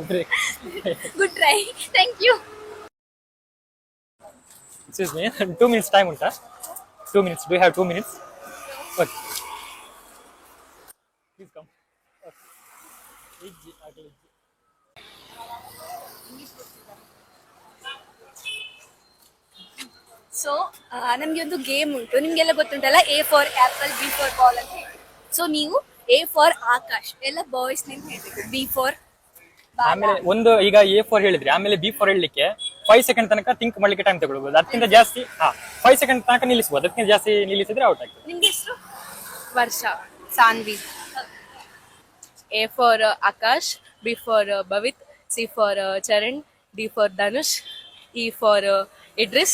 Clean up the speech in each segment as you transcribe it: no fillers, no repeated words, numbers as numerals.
Break. Good try. Thank you. Excuse me. 2 minutes time unta? 2 minutes. Do you have 2 minutes? Okay. Please come. Okay. So ನಮಗೆ ಒಂದು game ಉಂಟು, ನಿಮ್ಗೆಲ್ಲ ಗೊತ್ತುಂಟಲ್ಲ, A for apple, B for ball ಅಂತ ಹೇಳಿ. So ನೀವು A for Akash ಎಲ್ಲ boys name ಹೇಳ್ಬೇಕು, ಬಿ ಫಾರ್ ಆಮೇಲೆ ಒಂದು ಈಗ A4 ಹೇಳಿದ್ರೆ ಆಮೇಲೆ B4 ಹೇಳಲಿಕ್ಕೆ 5 ಸೆಕೆಂಡ್ ತನಕ ಥಿಂಕ್ ಮಾಡ್ಲಿಕ್ಕೆ ಟೈಮ್ ತಗೊಳ್ಬಹುದು. ಅದಕ್ಕಿಂತ ಜಾಸ್ತಿ 5 ಸೆಕೆಂಡ್ ತನಕ ನಿಲ್ಲಿಸಬಹುದು. ಅದಕ್ಕಿಂತ ಜಾಸ್ತಿ ನಿಲ್ಲಿಸಿದ್ರೆ ಔಟ್ ಆಗ್ತದೆ. ನಿಮ್ಗೆ ಹೆಸರು? ವರ್ಷ, Saanvi. A for Akash, B for Bhavit, C for Charan, D for Dhanush, E for Idris,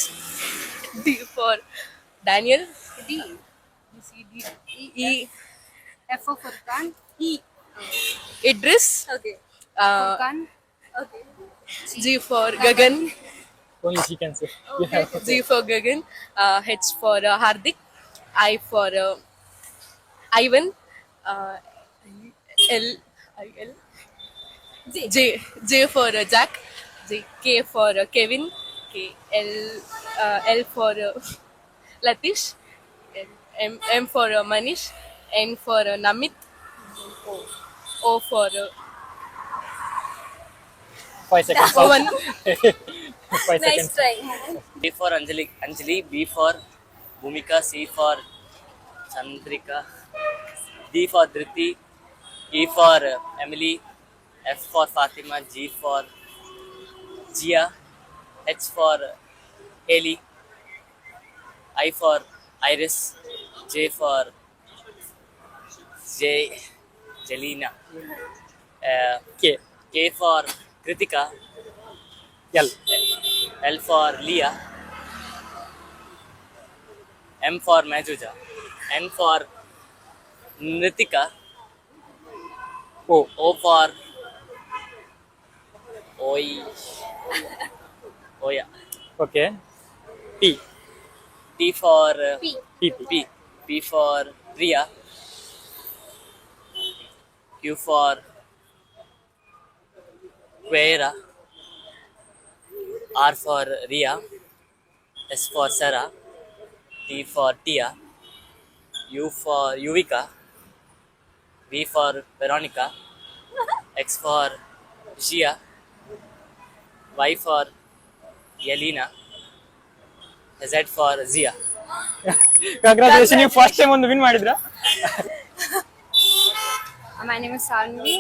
D for Daniel, D C, D, E, F for Furqan, E Idris, okay uh, okay G for Gagan, Only she can say. G for Gagan, H for Hardik, I for Ivan, uh, L, I, L, J for Jack, K for Kevin, L for Latish, M for Manish, N for Namit, O for 5 seconds. Owen. 5 nice seconds. Try. A for Anjali, B for Bhumika, C for Chandrika, D for Dhriti, E for Emily, F for Fatima, G for Gia, H for Haley, I for Iris, J for Jelena, K. K for Kritika, L. L for Leah, M for Majuja, N for Nitika, O for Oya, Okay. T. T for P. P for Priya, Q for Quera, R for Ria, S for Sarah, T for Tia, U for Yuvika, V for Veronica, X for Gia, Y for Yelena, Z for Zia. Congratulations, ನೀವು first time ಒಂದು win ಮಾಡಿದ್ರಾ? My name is Sanvi.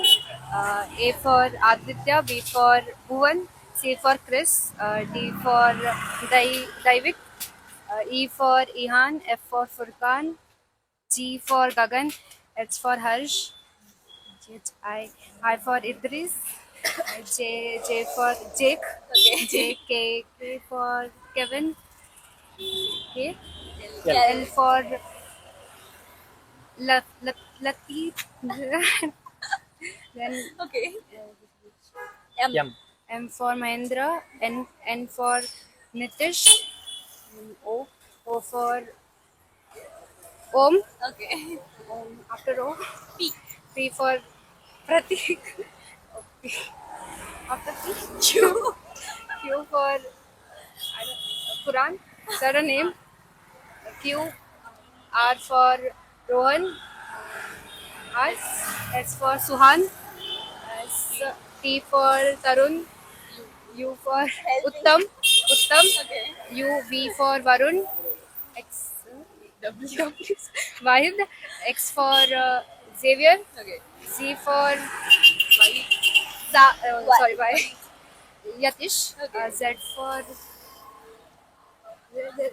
A for Aditya, B for Bhuvan, C for Chris, D for Daivik, E for Ihan, F for Furkan, G for Gagan, H for Harsh, I for Idris, J for Jake, K for Kevin, K, L for Latif, then okay M. M for Mahendra, N for Nitish, O for Om, okay after O, P for Pratik, after P, Q for Quran, sudden name, Q, R for Rohan, S for Suhan, T for Tarun, U for Uttam, U, V for Varun, X, Wahid, X for Xavier, Z for Yatish, Z for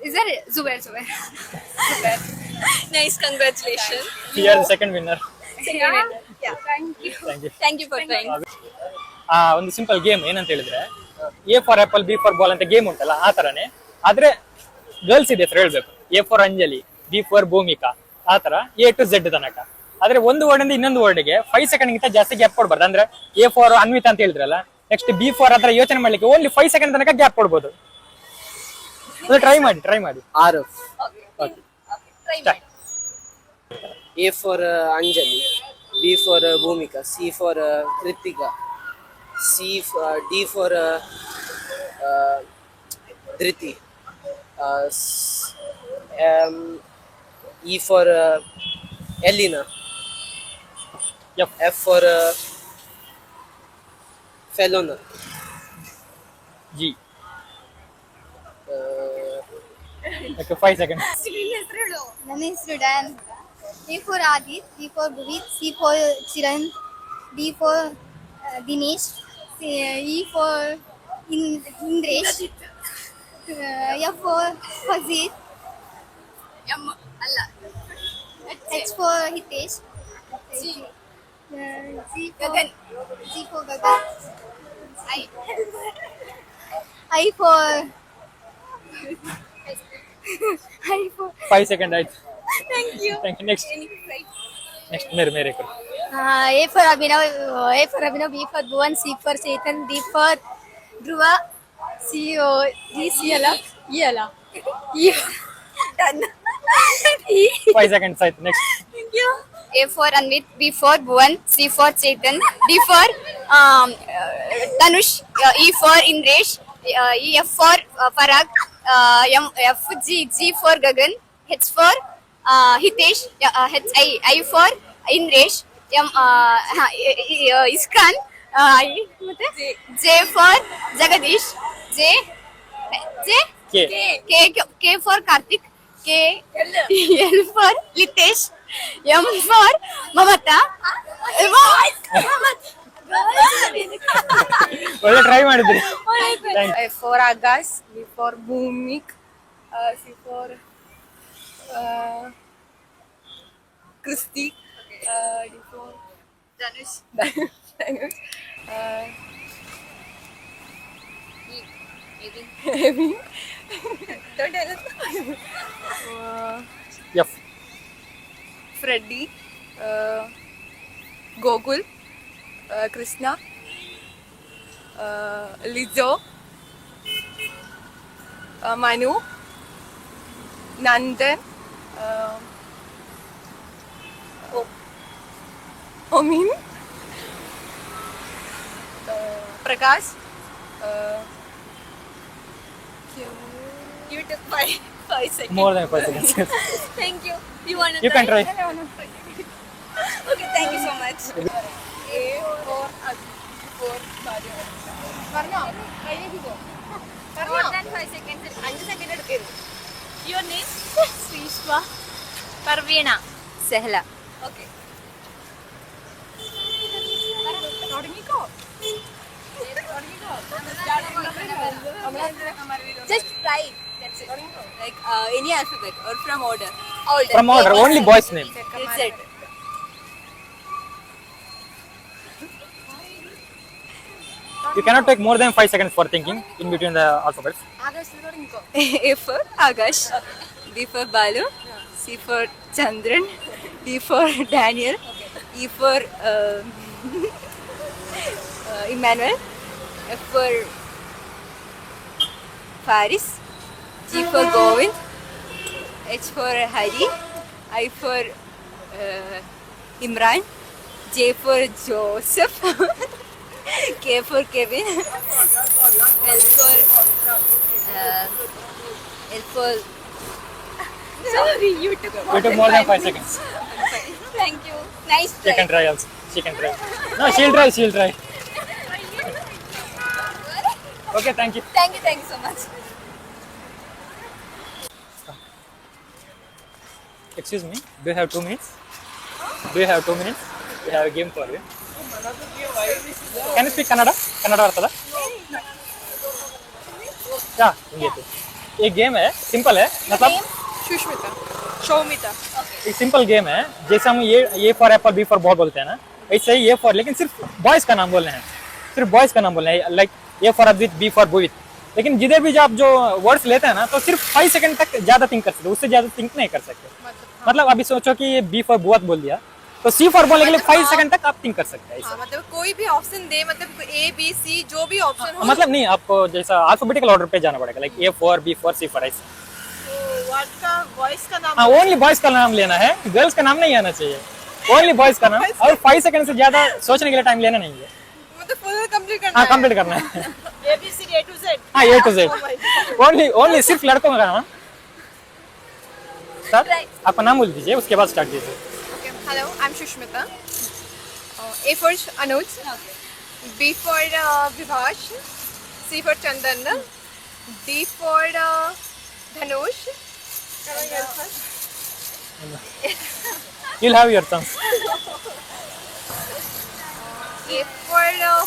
is there Zubair? Nice, congratulation. You are the second winner. Thank you. Thank you. Thank you for trying. ಒಂದು simple game ಏನಂತ ಹೇಳಿದ್ರೆ A for apple, B for ball ಅಂತ game ಉಂಟಲ್ಲ ಆ ತರನೇ, ಆದ್ರೆ girls ಇದೆ ಹೆಸರು ಹೇಳ್ಬೇಕು. A for Anjali, B for Bhumika, ಆ ತರ A to Z ತನಕ. ಆದ್ರೆ ಒಂದು ವರ್ಡ್ ಇಂದ ಇನ್ನೊಂದು ವರ್ಡ್ಗೆ 5 ಸೆಕೆಂಡ್ ಗಿಂತ ಜಾಸ್ತಿ ಗ್ಯಾಪ್ ಕೊಡ್ಬಾರ್ದು. ಅಂದ್ರೆ A ಫಾರ್ ಅನ್ವಿತಾ ಅಂತ ಹೇಳಿದ್ರಲ್ಲ, ನೆಕ್ಸ್ಟ್ B ಫಾರ್ ಆತರ ಯೋಚನೆ ಮಾಡ್ಲಿಕ್ಕೆ ಓನ್ಲಿ 5 ಸೆಕೆಂಡ್ ತನಕ ಗ್ಯಾಪ್ ಕೊಡ್ಬೋದು. ಟ್ರೈ ಮಾಡಿ. ಆರು. Try Start. A for Anjali, B for Bhumika, C for Kritika, D for Dhriti. E for Elena. Yep. F for Felona. G. Uh, Okay, 5 seconds. ನನ್ನ ಹೆಸರು ಡಯಾನ್ A for Adit, B for Bhuvit, C for Chiran, D for Dinesh, E for Indresh, F for Fazit, H for Hitesh, G for Gagan, I for 5 seconds आयತು. Thank you. Thank you. Next. Next मेरे करो. A for Abhinav, B for Bhuvan, C for Chetan, D for Dhruva, C ala, E ala, E. Done. E. 5 seconds आयತು. Next. Thank you. A for Anvit, B for Bhuvan, C for Chetan, D for Tanush, E for Indresh, F for Parag, G for Gagan, H for Hitesh, I for Indresh, Iskan, J for Jagadish, K for Karthik, L for Litesh, M for Mamata, ಒಳ್ಳೆ try ಮಾಡಿದ್ರಿ. A for Agas, B for Bhumik, C for Kristi, D for Danush, Evin, don't tell us. F. Freddy, Gokul, Krishna, Lizzo, Manu, Nandan, Omin, Prakash. You took 5 seconds. More than 5 seconds. Thank you. You want to You can try. Okay, thank you so much. A for for More than 5 seconds. 5 seconds എടുക്കരുത്. Your name? Srishwa. Parveena. Sehla. Okay. Just try. That's it. Like any alphabet or from order. Order. From order, only boys name. That's it. You cannot take more than 5 seconds for thinking in between the alphabets. A for Agash, B for Balu, C for Chandran, D for Daniel, E for Emmanuel, F for Faris, G for Govind, H for Hari, I for Imran, J for Joseph, K for Kevin, L for Sorry, you took You took more than 5 seconds. Thank you. Nice She try. can try also. She can try. No, she'll try. Okay, thank you. Thank you so much. Excuse me, do you have 2 minutes? We have a game for you. Can you speak Kannada? Kannada ಬರ್ತದ? Yeah, ಹಿಂಗೆ एक game है, simple है, मतलब Shomita. एक simple game है. जैसे हम A for apple, B for ball बोलते हैं ना, वैसे ही ए फॉर, लेकिन सिर्फ बॉयज का नाम बोलना है. सिर्फ बॉयज का नाम बोलना है. Like A for Advit, B for Bhuvit. लेकिन जिधर भी आप जो वर्ड्स लेते हैं ना, तो सिर्फ 5 सेकंड तक ज्यादा थिंक कर सकते, उससे ज्यादा थिंक नहीं कर सकते. मतलब अभी सोचो कि बी फॉर बुआत बोल दिया, तो सी फॉर बोलने के लिए 5 सेकंड तक आप थिंक कर सकते हैं. हाँ, मतलब कोई भी ऑप्शन दे, मतलब ए बी सी जो भी ऑप्शन हो. मतलब नहीं, आपको जैसा अल्फाबेटिकल ऑर्डर पे जाना पड़ेगा. Like A for, B for, C for, ऐसे. वर्ड का वॉइस का नाम. हाँ, ओनली बॉयज का नाम लेना है, गर्ल्स का नाम नहीं आना चाहिए. ओनली बॉयज का नाम, और 5 सेकंड से ज्यादा सोचने के लिए टाइम लेना नहीं है. मतलब फुल कंप्लीट हाँ कंप्लीट करना है ABCD A to Z. हाँ A to Z. ओनली सिर्फ लड़कों का ना सर आपका नाम बोल दीजिए उसके बाद स्टार्ट कीजिए. Okay. Hello, I'm Shushmita. A for Anuj. B for Vibhash. C for Chandan. D for Dhanush. You'll have your chance. A for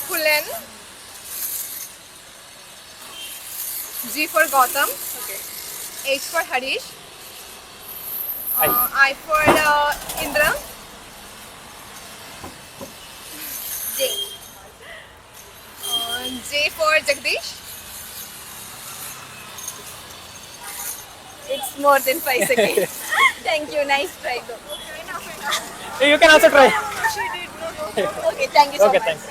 Hulen. G for Gautam. H for Harish. I for Indra. J. J for Jagdish. It's more than 5 seconds. Thank you. Nice try though. You can also try. She did not know. Okay, thank you so Okay, much. thanks.